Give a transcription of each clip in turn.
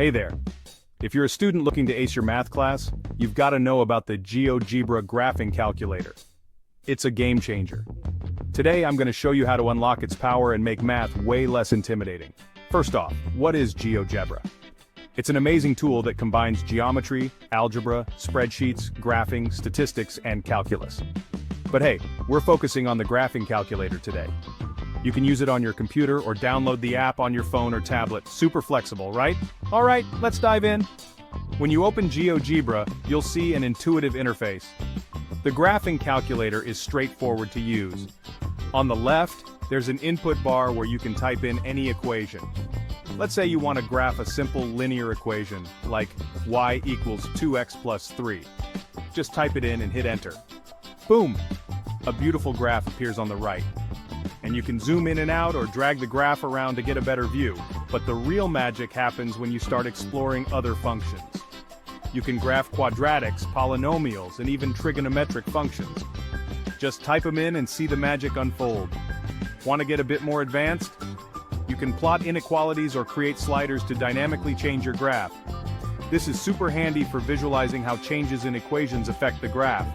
Hey there. If you're a student looking to ace your math class, you've got to know about the GeoGebra Graphing Calculator. It's a game changer. Today I'm going to show you how to unlock its power and make math way less intimidating. First off, what is GeoGebra? It's an amazing tool that combines geometry, algebra, spreadsheets, graphing, statistics, and calculus. But hey, we're focusing on the graphing calculator today. You can use it on your computer or download the app on your phone or tablet. Super flexible, right? Alright, let's dive in. When you open GeoGebra, you'll see an intuitive interface. The graphing calculator is straightforward to use. On the left, there's an input bar where you can type in any equation. Let's say you want to graph a simple linear equation, like y equals 2x plus 3. Just type it in and hit enter. Boom! A beautiful graph appears on the right. And you can zoom in and out or drag the graph around to get a better view. But the real magic happens when you start exploring other functions. You can graph quadratics, polynomials, and even trigonometric functions. Just type them in and see the magic unfold. Want to get a bit more advanced? You can plot inequalities or create sliders to dynamically change your graph. This is super handy for visualizing how changes in equations affect the graph.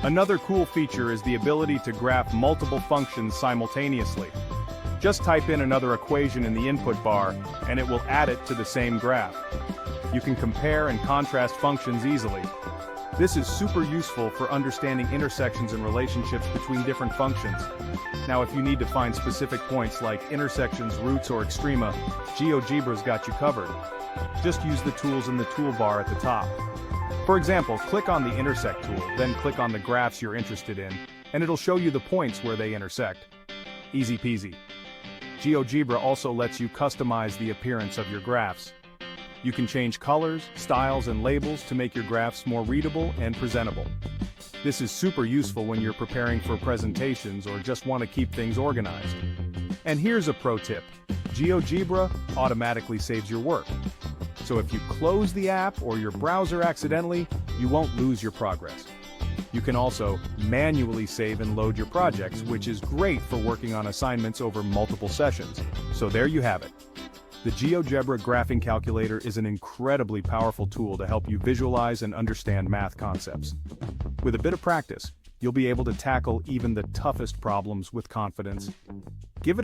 Another cool feature is the ability to graph multiple functions simultaneously. Just type in another equation in the input bar, and it will add it to the same graph. You can compare and contrast functions easily. This is super useful for understanding intersections and relationships between different functions. Now, if you need to find specific points like intersections, roots, or extrema, GeoGebra's got you covered. Just use the tools in the toolbar at the top. For example, click on the intersect tool, then click on the graphs you're interested in, and it'll show you the points where they intersect. Easy peasy. GeoGebra also lets you customize the appearance of your graphs. You can change colors, styles, and labels to make your graphs more readable and presentable. This is super useful when you're preparing for presentations or just want to keep things organized. And here's a pro tip. GeoGebra automatically saves your work. So if you close the app or your browser accidentally, you won't lose your progress. You can also manually save and load your projects, which is great for working on assignments over multiple sessions. So there you have it. The GeoGebra Graphing Calculator is an incredibly powerful tool to help you visualize and understand math concepts. With a bit of practice, you'll be able to tackle even the toughest problems with confidence. Give it a